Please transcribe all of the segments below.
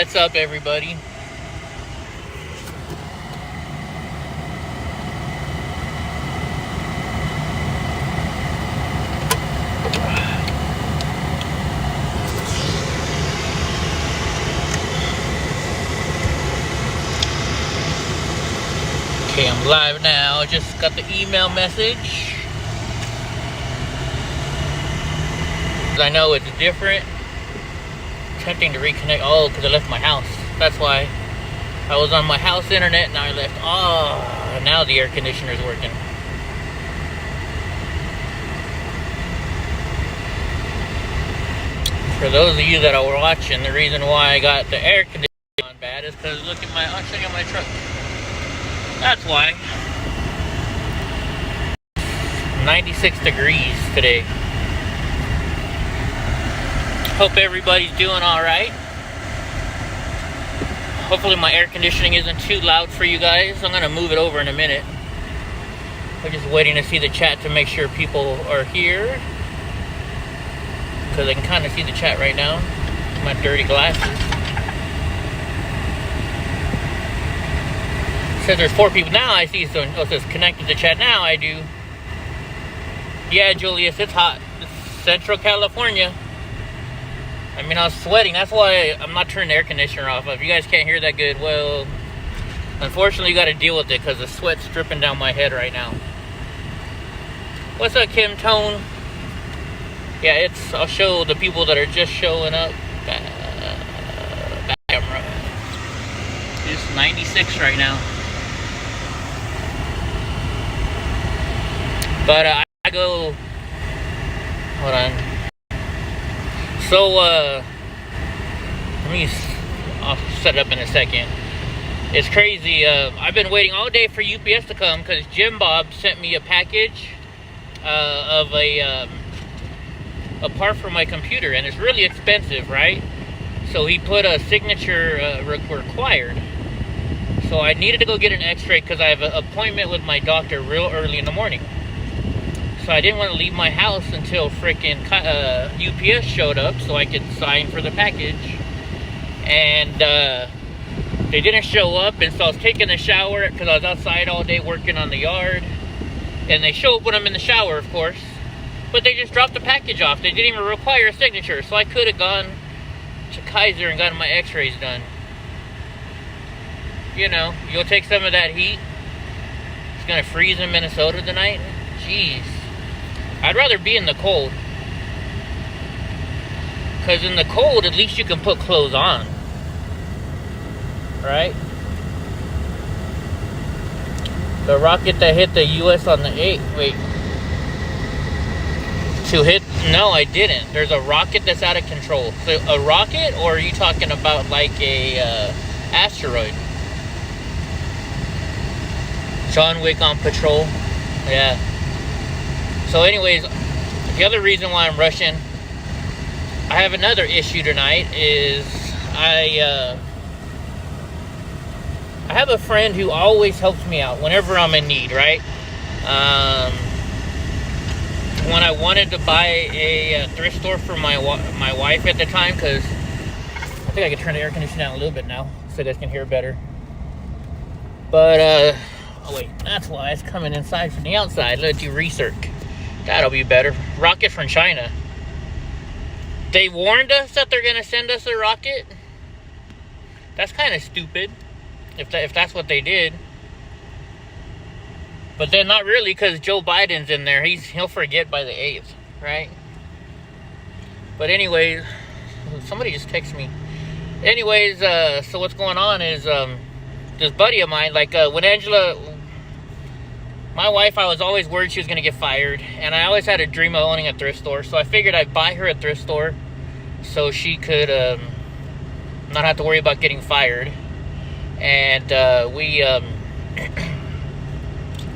What's up, everybody? Okay, I'm live now. Just got the email message. I know it's different. Attempting to reconnect. Oh, because I left my house. That's why. I was on my house internet and I left. Oh, now the air conditioner's working. For those of you that are watching, the reason why I got the air conditioner on bad is because look at I'll show you my truck. That's why. 96 degrees today. Hope everybody's doing alright. Hopefully my air conditioning isn't too loud for you guys. I'm going to move it over in a minute. I'm just waiting to see the chat to make sure people are here. Because I can kind of see the chat right now. My dirty glasses. It says there's 4 people. Now I see, so it says connected to chat. Now I do. Yeah, Julius, it's hot. It's Central California. I mean, I was sweating. That's why I'm not turning the air conditioner off. If you guys can't hear that good, well, unfortunately, you got to deal with it because the sweat's dripping down my head right now. What's up, Kim Tone? Yeah, I'll show the people that are just showing up. Back camera. It's 96 right now. But I go. Hold on. So, I'll set it up in a second. It's crazy. I've been waiting all day for UPS to come because Jim Bob sent me a package of a part for my computer, and it's really expensive, right? So he put a signature required. So I needed to go get an x-ray because I have an appointment with my doctor real early in the morning. So I didn't want to leave my house until freaking UPS showed up so I could sign for the package. And they didn't show up, and so I was taking a shower because I was outside all day working on the yard. And they show up when I'm in the shower, of course. But they just dropped the package off. They didn't even require a signature. So I could have gone to Kaiser and gotten my x-rays done. You know, you'll take some of that heat. It's going to freeze in Minnesota tonight. Jeez. I'd rather be in the cold. Because in the cold, at least you can put clothes on. Right? The rocket that hit the U.S. on the 8th. Wait. To hit? No, I didn't. There's a rocket that's out of control. So a rocket, or are you talking about like a asteroid? John Wick on patrol. Yeah. So anyways, the other reason why I'm rushing, I have another issue tonight, is I have a friend who always helps me out whenever I'm in need, right? When I wanted to buy a thrift store for my wife at the time, because I think I can turn the air conditioner down a little bit now so you guys can hear better. But, oh wait, that's why it's coming inside from the outside. Let's do research. That'll be better. Rocket from China. They warned us that they're going to send us a rocket. That's kind of stupid, if that's what they did. But then not really, because Joe Biden's in there. He'll forget by the 8th, right? But anyways, somebody just texted me. Anyways, so what's going on is this buddy of mine, like when Angela, my wife, I was always worried she was going to get fired. And I always had a dream of owning a thrift store. So I figured I'd buy her a thrift store so she could not have to worry about getting fired. And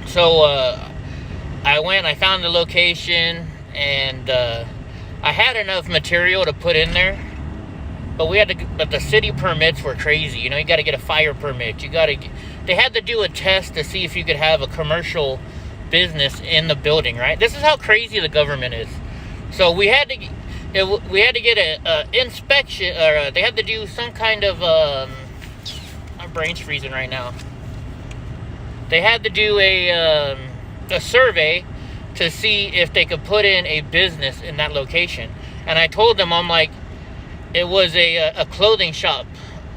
so I went, I found the location, and I had enough material to put in there. But but the city permits were crazy. You know, you got to get a fire permit. They had to do a test to see if you could have a commercial business in the building, right? This is how crazy the government is. So we had to we had to get a inspection, or they had to do some kind of, my brain's freezing right now. They had to do a survey to see if they could put in a business in that location. And I told them, I'm like, it was a clothing shop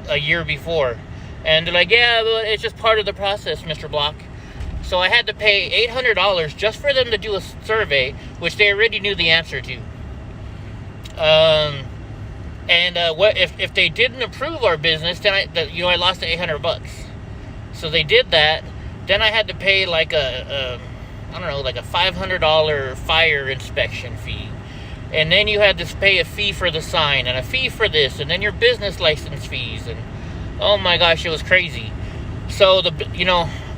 a year before. And they're like, yeah, but it's just part of the process, Mr. Block. So I had to pay $800 just for them to do a survey, which they already knew the answer to. What if they didn't approve our business, then I lost the $800. So they did that. Then I had to pay like a $500 fire inspection fee. And then you had to pay a fee for the sign and a fee for this, and then your business license fees, and oh my gosh, it was crazy. So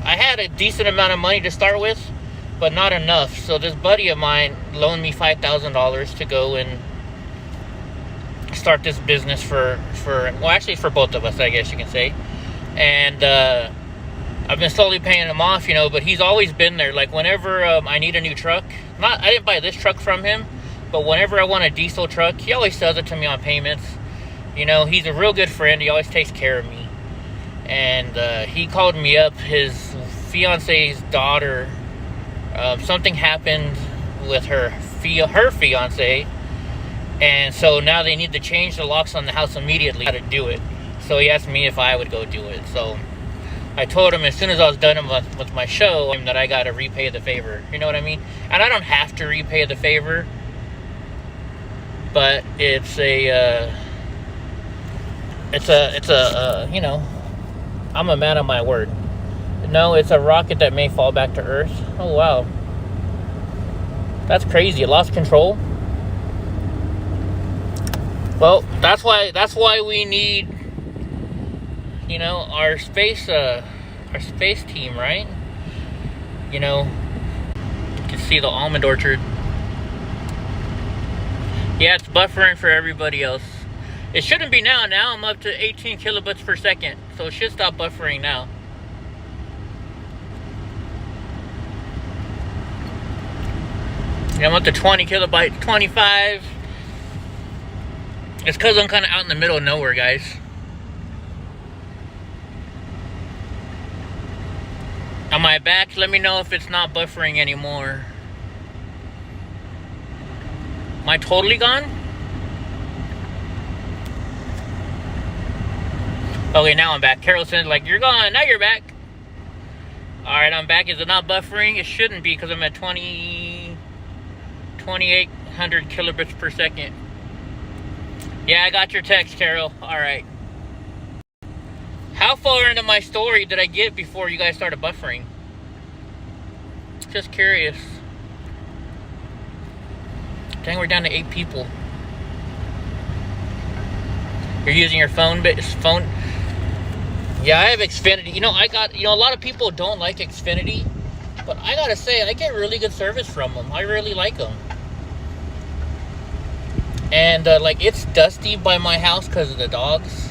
I had a decent amount of money to start with, but not enough. So this buddy of mine loaned me $5,000 to go and start this business for both of us, I guess you can say. And I've been slowly paying him off, but he's always been there. Like whenever I need a new truck, I didn't buy this truck from him, but whenever I want a diesel truck, he always sells it to me on payments. He's a real good friend. He always takes care of me. And he called me up. His fiance's daughter, something happened with her fiance, and so now they need to change the locks on the house immediately. How to do it? So he asked me if I would go do it. So I told him as soon as I was done with my show that I got to repay the favor. You know what I mean? And I don't have to repay the favor, but it's I'm a man of my word. No, it's a rocket that may fall back to Earth. Oh wow, that's crazy. It lost control. Well, that's why we need, our space team, right? You can see the almond orchard. Yeah, it's buffering for everybody else. It shouldn't be now. Now I'm up to 18 kilobits per second, so it should stop buffering now. Yeah, I'm up to 20 kilobytes, 25. It's because I'm kind of out in the middle of nowhere, guys. On my back, let me know if it's not buffering anymore. Am I totally gone? Okay, now I'm back. Carol said, like, you're gone. Now you're back. Alright, I'm back. Is it not buffering? It shouldn't be because I'm at 2,800 kilobits per second. Yeah, I got your text, Carol. Alright. How far into my story did I get before you guys started buffering? Just curious. Dang, we're down to 8 people. You're using your phone? Yeah, I have Xfinity. A lot of people don't like Xfinity, but I gotta say, I get really good service from them. I really like them. And, it's dusty by my house because of the dogs.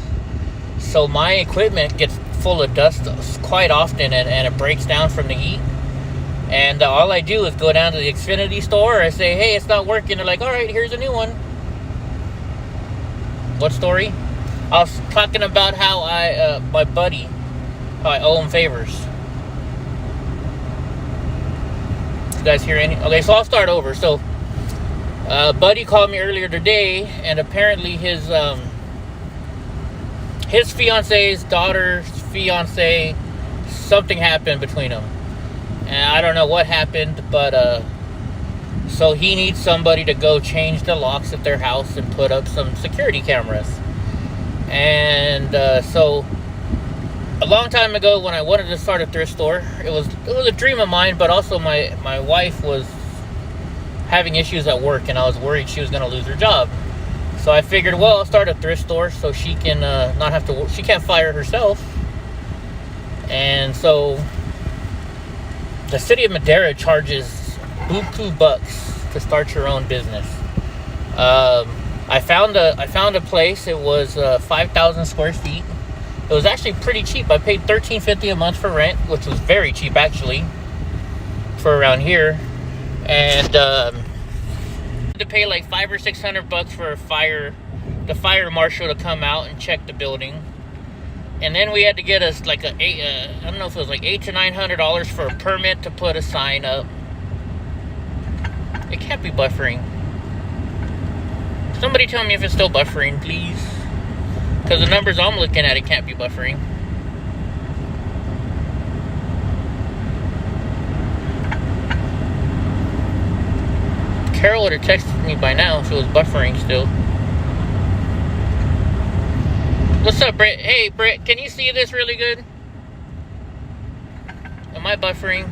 So my equipment gets full of dust quite often, and it breaks down from the heat. And all I do is go down to the Xfinity store. I say, hey, it's not working. They're like, all right, here's a new one. What story? I was talking about how my buddy, how I owe him favors. You guys hear any? Okay, so I'll start over. So, buddy called me earlier today, and apparently his fiance's daughter's fiance, something happened between them. And I don't know what happened, but so he needs somebody to go change the locks at their house and put up some security cameras. And so a long time ago, when I wanted to start a thrift store, it was a dream of mine, but also my wife was having issues at work, and I was worried she was going to lose her job. So I figured, well, I'll start a thrift store so she can not have to. She can't fire herself. And so the city of Madera charges buku bucks to start your own business. I found a place. It was 5,000 square feet. It was actually pretty cheap. I paid $13.50 a month for rent, which was very cheap actually for around here. And had to pay like $500 or $600 for the fire marshal to come out and check the building. And then we had to get us like I don't know if it was like $800 to $900 for a permit to put a sign up. It can't be buffering. Somebody tell me if it's still buffering, please. Because the numbers I'm looking at, it can't be buffering. Carol would have texted me by now if it was buffering still. What's up, Britt? Hey, Britt, can you see this really good? Am I buffering?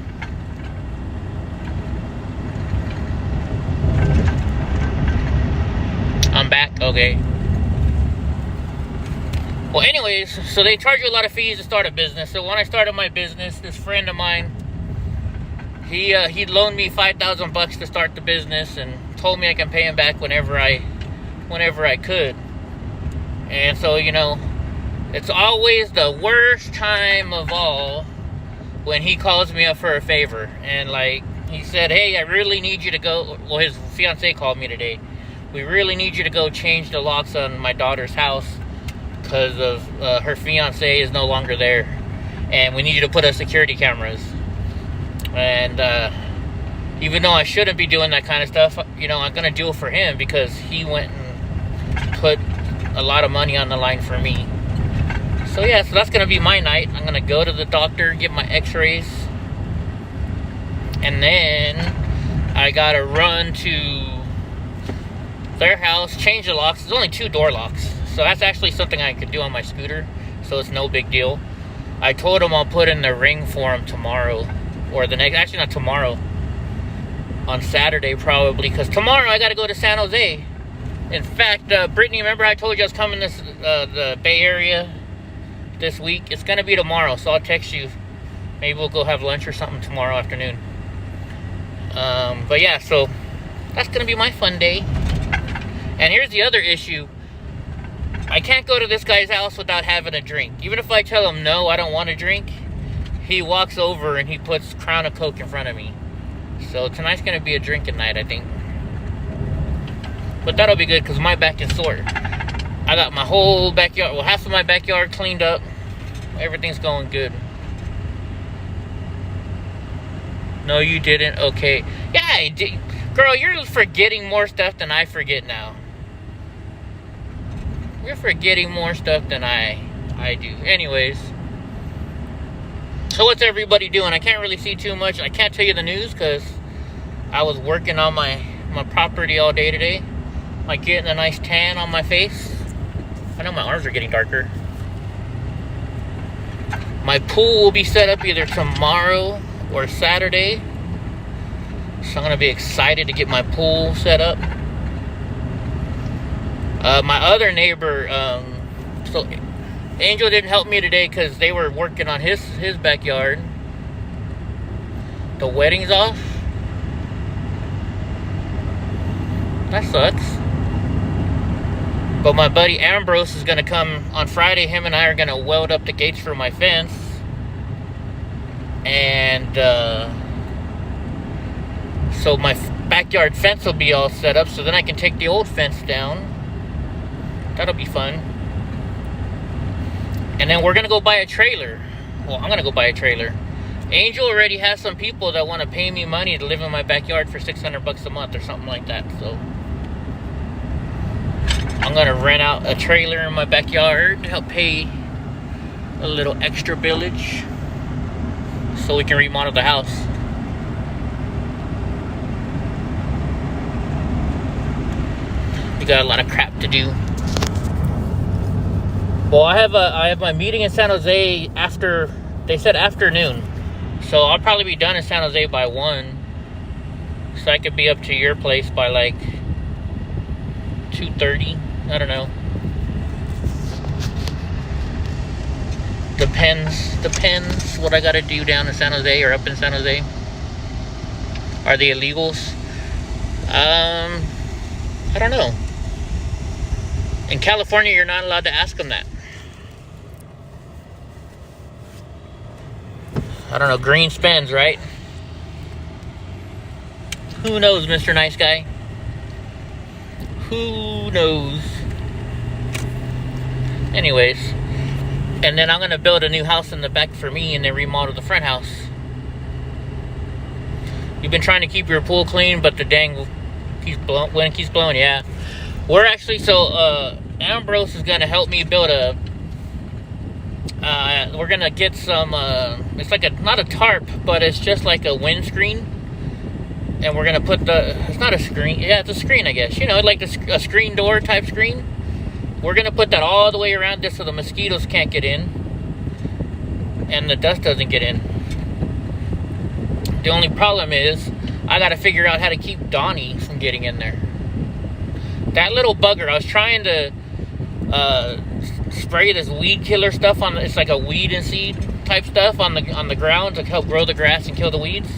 I'm back? Okay. Well, anyways, so they charge you a lot of fees to start a business. So when I started my business, this friend of mine, he loaned me $5,000 to start the business and told me I can pay him back whenever I could. And so, you know, it's always the worst time of all when he calls me up for a favor. And like he said, hey, I really need you to go. Well, his fiance called me today. We really need you to go change the locks on my daughter's house because of her fiance is no longer there, and we need you to put up security cameras. And even though I shouldn't be doing that kind of stuff, you know, I'm gonna do it for him because he went and put a lot of money on the line for me. So yeah, so that's gonna be my night. I'm gonna go to the doctor, get my x-rays, and then I gotta run to their house, change the locks. There's only 2 door locks, so that's actually something I could do on my scooter, so it's no big deal. I told him I'll put in the ring for him tomorrow, or the next, actually not tomorrow, on Saturday probably, because tomorrow I gotta go to San Jose. In fact, Brittany, remember I told you I was coming to the Bay Area this week? It's gonna be tomorrow, so I'll text you. Maybe we'll go have lunch or something tomorrow afternoon. But yeah, so that's gonna be my fun day. And here's the other issue. I can't go to this guy's house without having a drink. Even if I tell him no, I don't want a drink, he walks over and he puts Crown of Coke in front of me. So tonight's gonna be a drinking night, I think. But that'll be good because my back is sore. I got my whole backyard, well, half of my backyard cleaned up. Everything's going good. No, you didn't? Okay. Yeah, I did. Girl, you're forgetting more stuff than I forget now. You're forgetting more stuff than I do. Anyways. So what's everybody doing? I can't really see too much. I can't tell you the news because I was working on my property all day today. Like getting a nice tan on my face. I know my arms are getting darker. My pool will be set up either tomorrow or Saturday. So I'm going to be excited to get my pool set up. My other neighbor, so Angel didn't help me today because they were working on his backyard. The wedding's off. That sucks. But my buddy Ambrose is going to come on Friday. Him and I are going to weld up the gates for my fence. And so my backyard fence will be all set up. So then I can take the old fence down. That'll be fun. And then we're going to go buy a trailer. Well, I'm going to go buy a trailer. Angel already has some people that want to pay me money to live in my backyard for $600 a month or something like that. So I'm going to rent out a trailer in my backyard to help pay a little extra billage so we can remodel the house. We got a lot of crap to do. Well, I have my meeting in San Jose after, they said afternoon. So I'll probably be done in San Jose by 1. So I could be up to your place by like 2:30. I don't know. Depends what I gotta do down in San Jose or up in San Jose. Are they illegals? I don't know. In California, you're not allowed to ask them that. I don't know, green spends, right? Who knows, Mr. Nice Guy? Who knows? Anyways, and then I'm gonna build a new house in the back for me and then remodel the front house. You've been trying to keep your pool clean, but the dang wind keeps blowing. Yeah, we're actually, so Ambrose is gonna help me build a we're gonna get some it's like not a tarp, but it's just like a windscreen, and we're gonna put it's not a screen, yeah, it's a screen, I guess, you know, like a screen door type screen. We're gonna put that all the way around this so the mosquitoes can't get in and the dust doesn't get in. The only problem is I gotta figure out how to keep Donnie from getting in there. That little bugger, I was trying to spray this weed killer stuff on, it's like a weed and seed type stuff on the ground to help grow the grass and kill the weeds.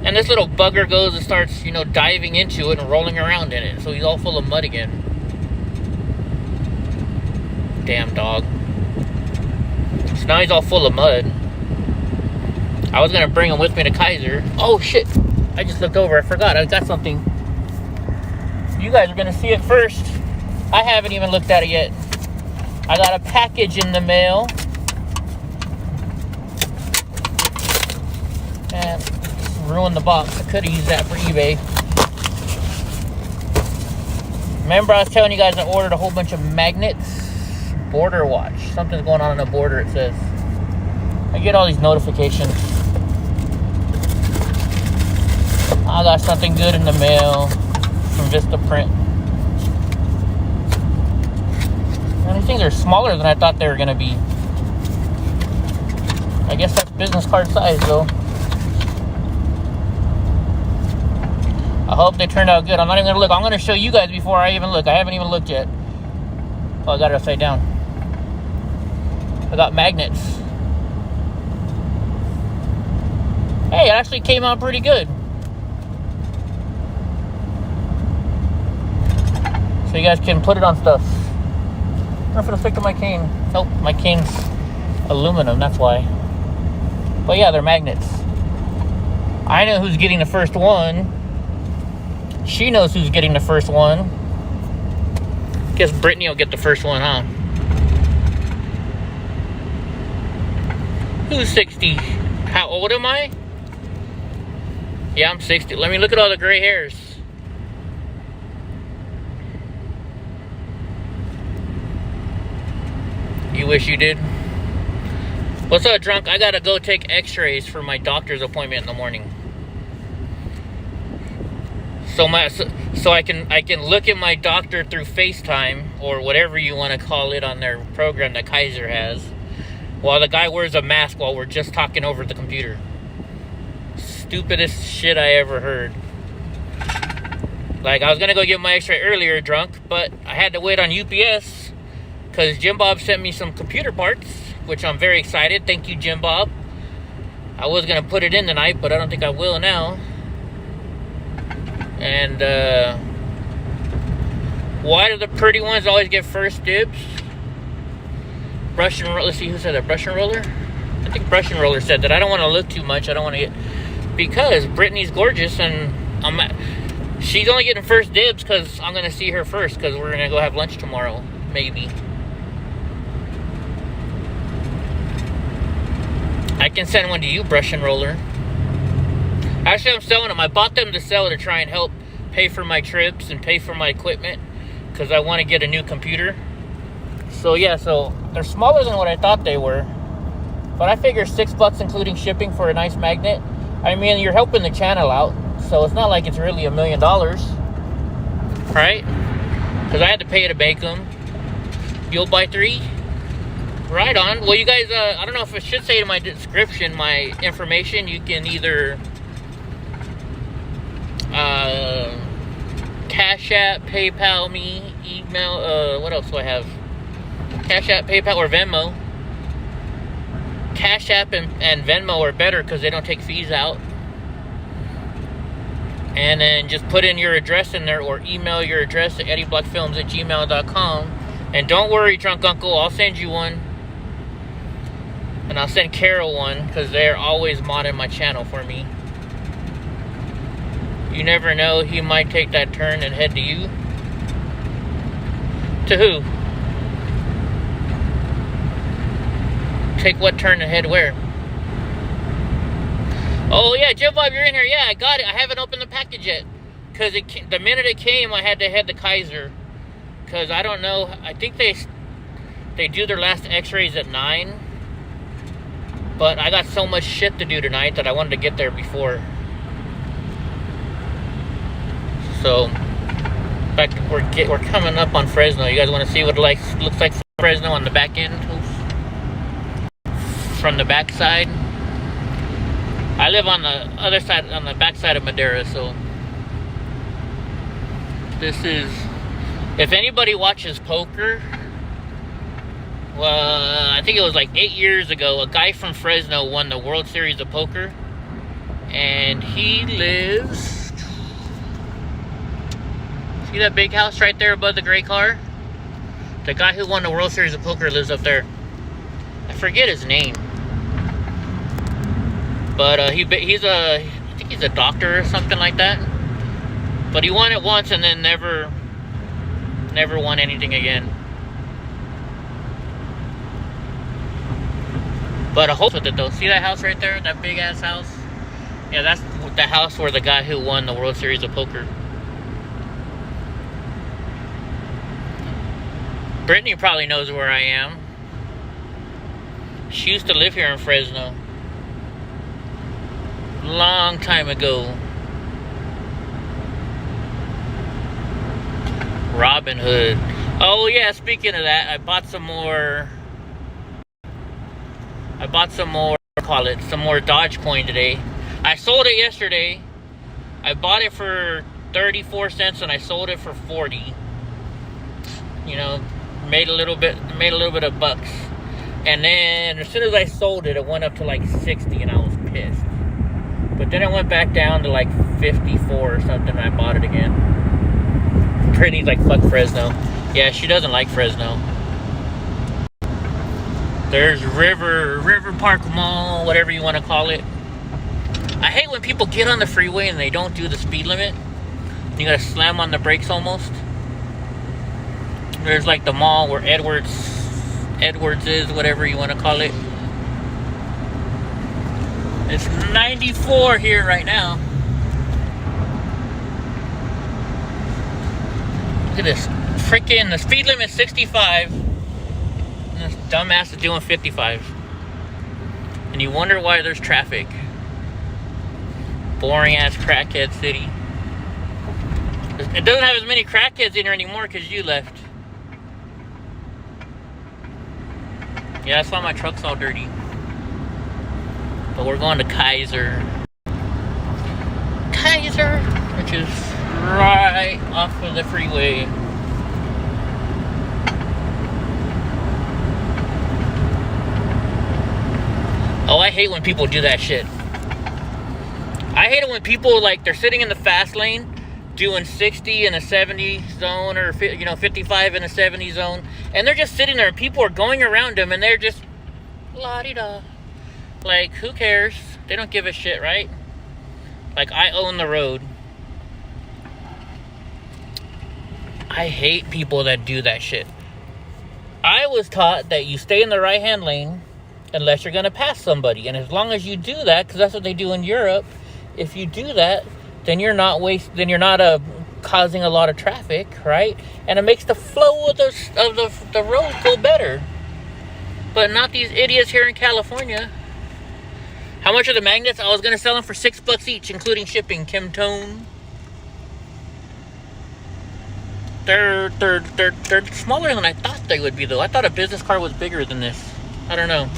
And this little bugger goes and starts, you know, diving into it and rolling around in it. So he's all full of mud again. Damn dog. So now he's all full of mud. I was gonna bring him with me to Kaiser. Oh shit! I just looked over. I forgot. I got something. You guys are gonna see it first. I haven't even looked at it yet. I got a package in the mail. And ruined the box. I could have used that for eBay. Remember I was telling you guys I ordered a whole bunch of magnets? Border watch. Something's going on in the border, it says. I get all these notifications. I got something good in the mail from Vistaprint. And these things are smaller than I thought they were going to be. I guess that's business card size, though. I hope they turned out good. I'm not even going to look. I'm going to show you guys before I even look. I haven't even looked yet. Oh, I got it upside down. I got magnets. Hey, it actually came out pretty good. So you guys can put it on stuff. I don't know if it'll stick to my cane. Nope, my cane's aluminum, that's why. But yeah, they're magnets. I know who's getting the first one. She knows who's getting the first one. Guess Brittany will get the first one, huh? Who's 60? How old am I? Yeah, I'm 60. Let me look at all the gray hairs. You wish you did? What's up, drunk? I gotta go take x-rays for my doctor's appointment in the morning. So I can look at my doctor through FaceTime or whatever you want to call it on their program that Kaiser has, while the guy wears a mask while we're just talking over the computer. Stupidest shit I ever heard. Like, I was gonna go get my x-ray earlier, drunk, but I had to wait on UPS because Jim Bob sent me some computer parts, which I'm very excited. Thank you, Jim Bob. I was gonna put it in tonight, but I don't think I will now. And why do the pretty ones always get first dibs? Brush and roller. Let's see who said that. Brush and roller? I think Brush and roller said that. I don't want to look too much. I don't want to get, because Brittany's gorgeous and she's only getting first dibs because I'm gonna see her first because we're gonna go have lunch tomorrow, maybe. I can send one to you, Brush and roller. Actually, I'm selling them. I bought them to sell to try and help pay for my trips and pay for my equipment because I want to get a new computer. So yeah, so they're smaller than what I thought they were, but I figure $6 including shipping for a nice magnet. I mean, you're helping the channel out, so it's not like it's really $1 million, right? Because I had to pay to bake them. You'll buy 3? Right on. Well, you guys, I don't know if I should say in my description, my information. You can either Cash App, PayPal me, email, what else do I have? Cash App, PayPal, or Venmo. Cash App and Venmo are better because they don't take fees out. And then just put in your address in there or email your address to EddieBlockFilms@gmail.com. And don't worry, drunk uncle, I'll send you one. And I'll send Carol one because they're always modding my channel for me. You never know, he might take that turn and head to you. To who? Take what turn to head where? Oh yeah, Jim Bob, you're in here. Yeah, I got it. I haven't opened the package yet. Because the minute it came, I had to head to Kaiser. Because I don't know. I think they do their last x-rays at 9. But I got so much shit to do tonight that I wanted to get there before. So, back we're coming up on Fresno. You guys want to see what it looks like Fresno on the back end? From the back side. I live on the other side, on the back side of Madera, so this is, if anybody watches poker, well, I think it was like 8 years ago, a guy from Fresno won the World Series of Poker, and he lives, see that big house right there above the gray car? The guy who won the World Series of Poker lives up there. I forget his name. But I think he's a doctor or something like that. But he won it once and then never won anything again. But I hope with it though. See that house right there? That big ass house? Yeah, that's the house where the guy who won the World Series of Poker. Brittany probably knows where I am. She used to live here in Fresno. Long time ago. Robin Hood. Oh yeah, speaking of that, I bought some more, some more Dogecoin today. I sold it yesterday. I bought it for 34 cents and I sold it for 40. You know, made a little bit of bucks. And then as soon as I sold it, it went up to like 60 and I was pissed. But then it went back down to like 54 or something and I bought it again. Brittany's like, fuck Fresno. Yeah, she doesn't like Fresno. There's River Park Mall, whatever you want to call it. I hate when people get on the freeway and they don't do the speed limit. You gotta slam on the brakes almost. There's like the mall where Edwards is, whatever you want to call it. It's 94 here right now. Look at this. Freaking, the speed limit is 65. And this dumbass is doing 55. And you wonder why there's traffic. Boring ass crackhead city. It doesn't have as many crackheads in here anymore because you left. Yeah, that's why my truck's all dirty. But we're going to Kaiser, which is right off of the freeway. Oh, I hate when people do that shit. I hate it when people, like, they're sitting in the fast lane doing 60 in a 70 zone or, 55 in a 70 zone. And they're just sitting there and people are going around them and they're just la-di-da. Like, who cares? They don't give a shit, right? Like, I own the road. I hate people that do that shit. I was taught that you stay in the right-hand lane unless you're going to pass somebody. And as long as you do that, because that's what they do in Europe, if you do that, then you're not causing a lot of traffic, right? And it makes the flow of the road go better. But not these idiots here in California. How much are the magnets? I was gonna sell them for $6 each, including shipping. Kim Tone. They're smaller than I thought they would be, though. I thought a business card was bigger than this. I don't know.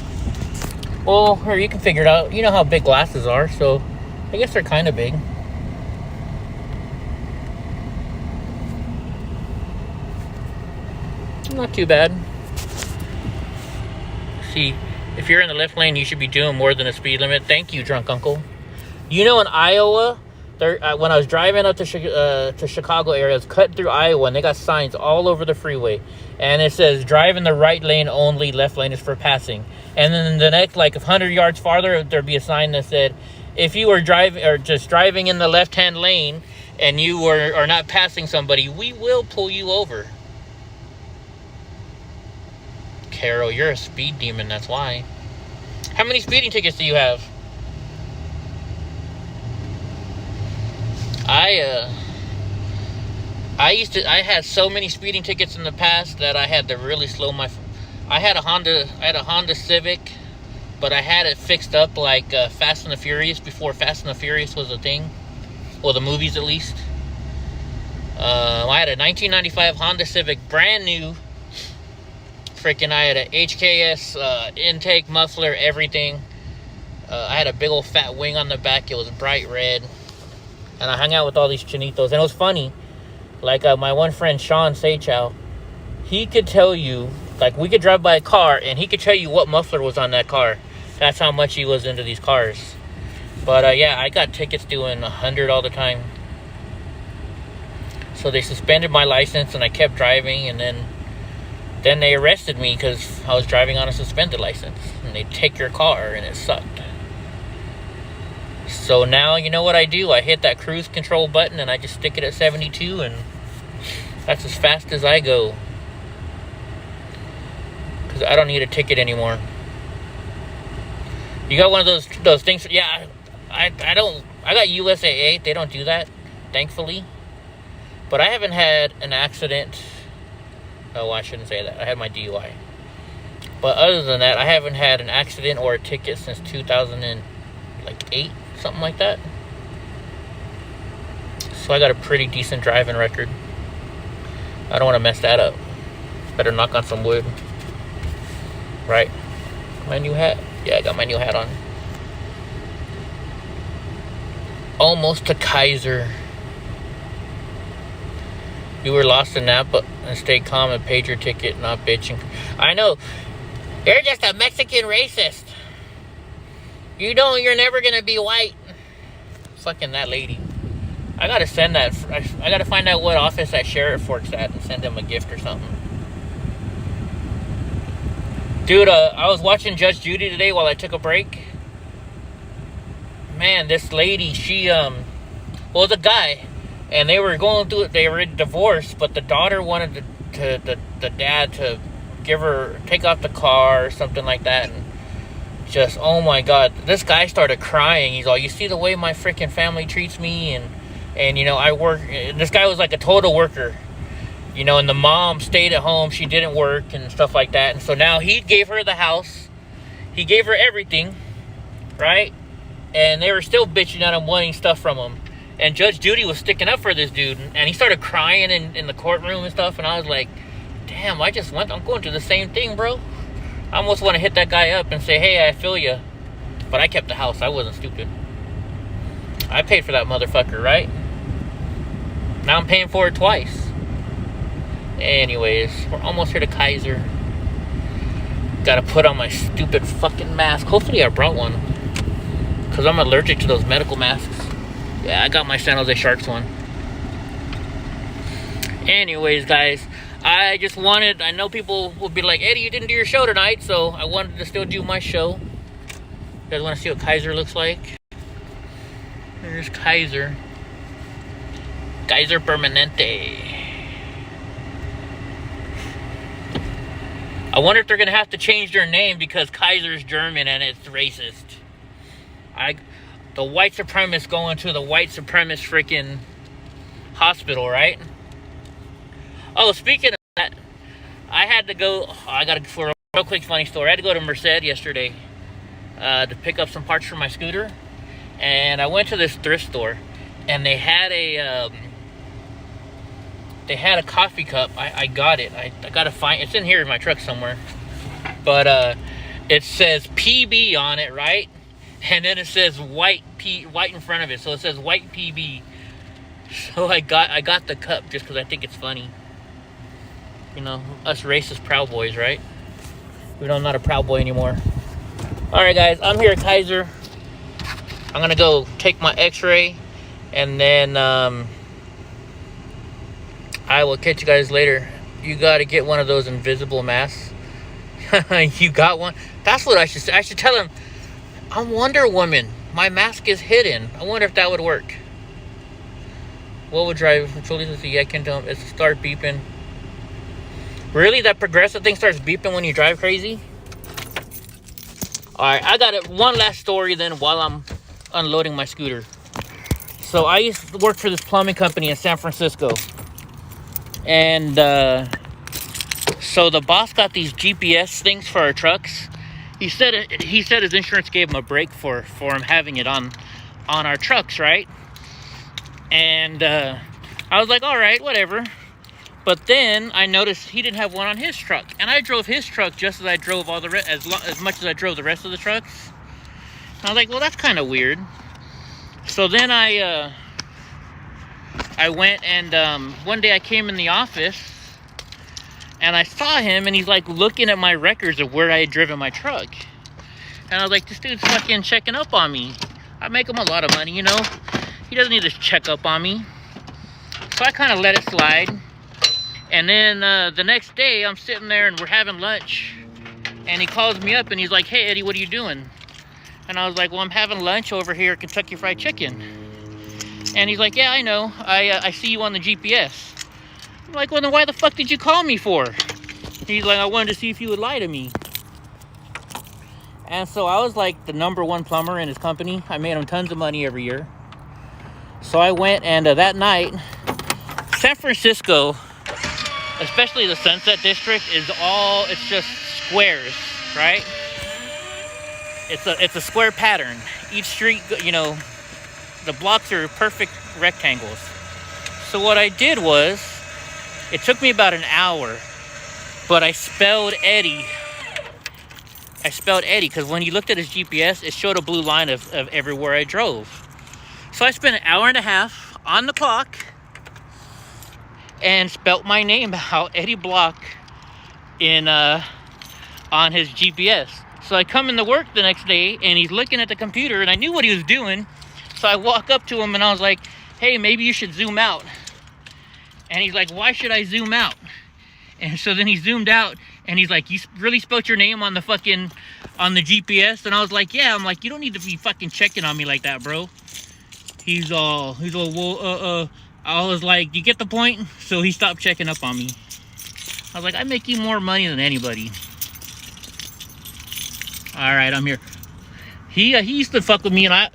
Well, or you can figure it out. You know how big glasses are, so I guess they're kind of big. Not too bad. See, if you're in the left lane, you should be doing more than a speed limit. Thank you, drunk uncle. You know, in Iowa, when I was driving up to Chicago area, I was cut through Iowa, and they got signs all over the freeway. And it says, drive in the right lane only, left lane is for passing. And then the next, like 100 yards farther, there'd be a sign that said, if you were driving in the left-hand lane and you are not passing somebody, we will pull you over. Carol, you're a speed demon, that's why. How many speeding tickets do you have? I had so many speeding tickets in the past that I had to really slow my... I had a Honda Civic, but I had it fixed up like Fast and the Furious before Fast and the Furious was a thing. Well, the movies at least. I had a 1995 Honda Civic, brand new. Freaking, I had a HKS intake, muffler, everything. I had a big old fat wing on the back. It was bright red. And I hung out with all these chinitos. And it was funny. Like my one friend, Sean Saychow, he could tell you, like we could drive by a car and he could tell you what muffler was on that car. That's how much he was into these cars. But yeah, I got tickets doing 100 all the time. So they suspended my license and I kept driving, and then they arrested me because I was driving on a suspended license. And they take your car, and it sucked. So now, you know what I do? I hit that cruise control button and I just stick it at 72, and that's as fast as I go. Because I don't need a ticket anymore. You got one of those things? Yeah, I don't. I got USAA. They don't do that, thankfully. But I haven't had an accident. Oh, I shouldn't say that. I had my DUI. But other than that, I haven't had an accident or a ticket since 2008, something like that. So I got a pretty decent driving record. I don't want to mess that up. Better knock on some wood. Right. My new hat. Yeah, I got my new hat on. Almost to Kaiser. You were lost in Napa and stayed calm and paid your ticket, not bitching. I know. You're just a Mexican racist. You know you're never going to be white. Fucking that lady. I got to send that. I got to find out what office that sheriff works at and send him a gift or something. Dude, I was watching Judge Judy today while I took a break. Man, this lady, she, well, the guy... And they were going through it. They were divorced, but the daughter wanted the dad to take out the car or something like that. And just, oh my God, this guy started crying. He's all, you see the way my freaking family treats me, and you know, I work. And this guy was like a total worker, you know. And the mom stayed at home. She didn't work and stuff like that. And so now he gave her the house. He gave her everything, right? And they were still bitching at him, wanting stuff from him. And Judge Judy was sticking up for this dude. And he started crying in the courtroom and stuff. And I was like, damn, I'm going through the same thing, bro. I almost want to hit that guy up and say, hey, I feel you. But I kept the house. I wasn't stupid. I paid for that motherfucker, right? Now I'm paying for it twice. Anyways, we're almost here to Kaiser. Gotta put on my stupid fucking mask. Hopefully I brought one. Because I'm allergic to those medical masks. Yeah, I got my San Jose Sharks one. Anyways, guys, I know people will be like, Eddie, you didn't do your show tonight, so I wanted to still do my show. You guys want to see what Kaiser looks like? There's Kaiser. Kaiser Permanente. I wonder if they're going to have to change their name because Kaiser's German and it's racist. The white supremacists going to the white supremacist freaking hospital, right? Oh, speaking of that, I had to go. For a real quick funny story. I had to go to Merced yesterday to pick up some parts for my scooter, and I went to this thrift store, and they had a coffee cup. I got it. I gotta find. It's in here in my truck somewhere, but it says PB on it, right? And then it says white in front of it, so it says white PB. So I got the cup just because I think it's funny. You know, us racist Proud Boys, right? I'm not a Proud Boy anymore. All right, guys, I'm here at Kaiser. I'm gonna go take my X-ray, and then I will catch you guys later. You gotta get one of those invisible masks. You got one? That's what I should say. I should tell him. I'm Wonder Woman. My mask is hidden. I wonder if that would work. What would drive? Let's see. I can tell him. It's start beeping. Really? That progressive thing starts beeping when you drive crazy? Alright, I got one last story then while I'm unloading my scooter. So I used to work for this plumbing company in San Francisco. And so the boss got these GPS things for our trucks. He said his insurance gave him a break for him having it on our trucks, right? And I was like, all right, whatever. But then I noticed he didn't have one on his truck, and I drove his truck just as I drove as much as I drove the rest of the trucks. And I was like, well, that's kind of weird. So then I went and one day I came in the office and I saw him, and he's like looking at my records of where I had driven my truck. And I was like, this dude's fucking checking up on me. I make him a lot of money, you know. He doesn't need to check up on me. So I kind of let it slide. And then the next day, I'm sitting there and we're having lunch. And he calls me up and he's like, hey, Eddie, what are you doing? And I was like, well, I'm having lunch over here at Kentucky Fried Chicken. And he's like, yeah, I know. I see you on the GPS. I'm like, well, then why the fuck did you call me for? He's like, I wanted to see if you would lie to me. And so I was like the #1 plumber in his company. I made him tons of money every year. So I went, and that night, San Francisco, especially the Sunset District, it's just squares, right? It's a square pattern. Each street, you know, the blocks are perfect rectangles. So what I did was, it took me about an hour, but I spelled Eddie because when he looked at his GPS, it showed a blue line of everywhere I drove. So I spent an hour and a half on the clock and spelt my name out, Eddie Block, on his GPS. So I come into work the next day, and he's looking at the computer, and I knew what he was doing. So I walk up to him, and I was like, hey, maybe you should zoom out. And he's like, why should I zoom out? And so then he zoomed out, and he's like, you really spelled your name on the GPS? And I was like, yeah. I'm like, you don't need to be fucking checking on me like that, bro. He's all, well, I was like, you get the point? So he stopped checking up on me. I was like, I make you more money than anybody. All right, I'm here. He used to fuck with me, and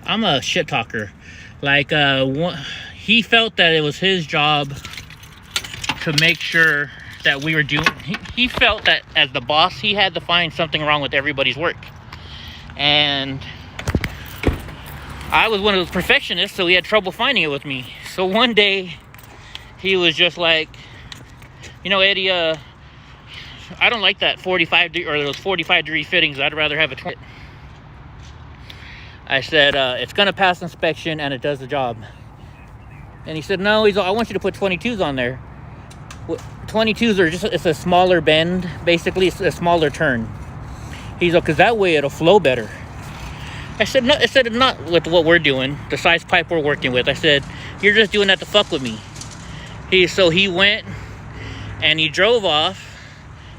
I'm a shit talker. Like, he felt that it was his job to make sure that we were doing. He felt that as the boss, he had to find something wrong with everybody's work. And I was one of those perfectionists, so he had trouble finding it with me. So one day, he was just like, you know, Eddie, I don't like that 45 or those 45-degree fittings. I'd rather have a 20. I said, it's gonna pass inspection and it does the job. And he said, no, I want you to put 22s on there. 22s are just, it's a smaller bend, basically. It's a smaller turn. He's like, because that way it'll flow better. I said, no, not with what we're doing, the size pipe we're working with. I said, you're just doing that to fuck with me. So he went and he drove off,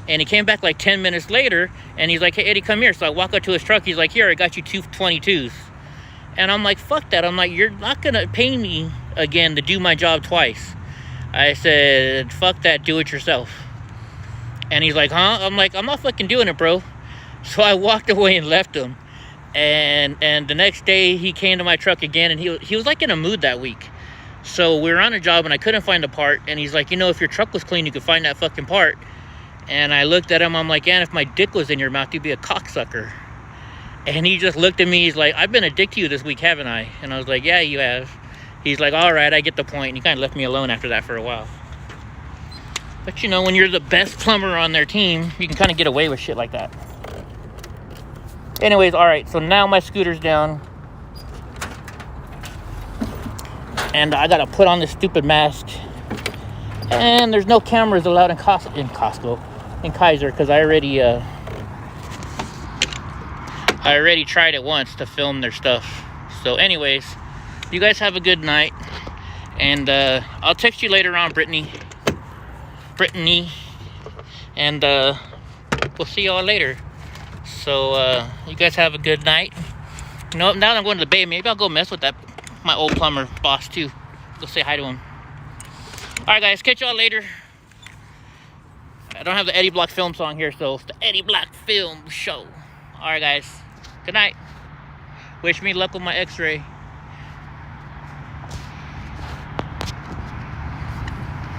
and he came back like 10 minutes later, and he's like, hey, Eddie, come here. So I walk up to his truck. He's like, here, I got you 2 22s. And I'm like, fuck that. I'm like, you're not going to pay me again to do my job twice. I said, fuck that, do it yourself. And he's like, huh? I'm like, I'm not fucking doing it, bro. So I walked away and left him. And the next day he came to my truck again, and he was like in a mood that week. So we were on a job, and I couldn't find a part, and he's like, you know, if your truck was clean, you could find that fucking part. And I looked at him, I'm like, and if my dick was in your mouth, you'd be a cocksucker. And he just looked at me, he's like, I've been a dick to you this week, haven't I? And I was like, yeah, you have. He's like, all right, I get the point. And he kind of left me alone after that for a while. But you know, when you're the best plumber on their team, you can kind of get away with shit like that. Anyways, all right, so now my scooter's down. And I gotta put on this stupid mask. And there's no cameras allowed in Kaiser, because I already tried it once to film their stuff. So anyways, you guys have a good night. And I'll text you later on, Brittany. And we'll see y'all later. So you guys have a good night. You know, now that I'm going to the Bay, maybe I'll go mess with my old plumber boss too. Go say hi to him. Alright guys, catch y'all later. I don't have the Eddie Block Film song here, so it's the Eddie Block Film show. Alright, guys. Good night. Wish me luck with my x-ray.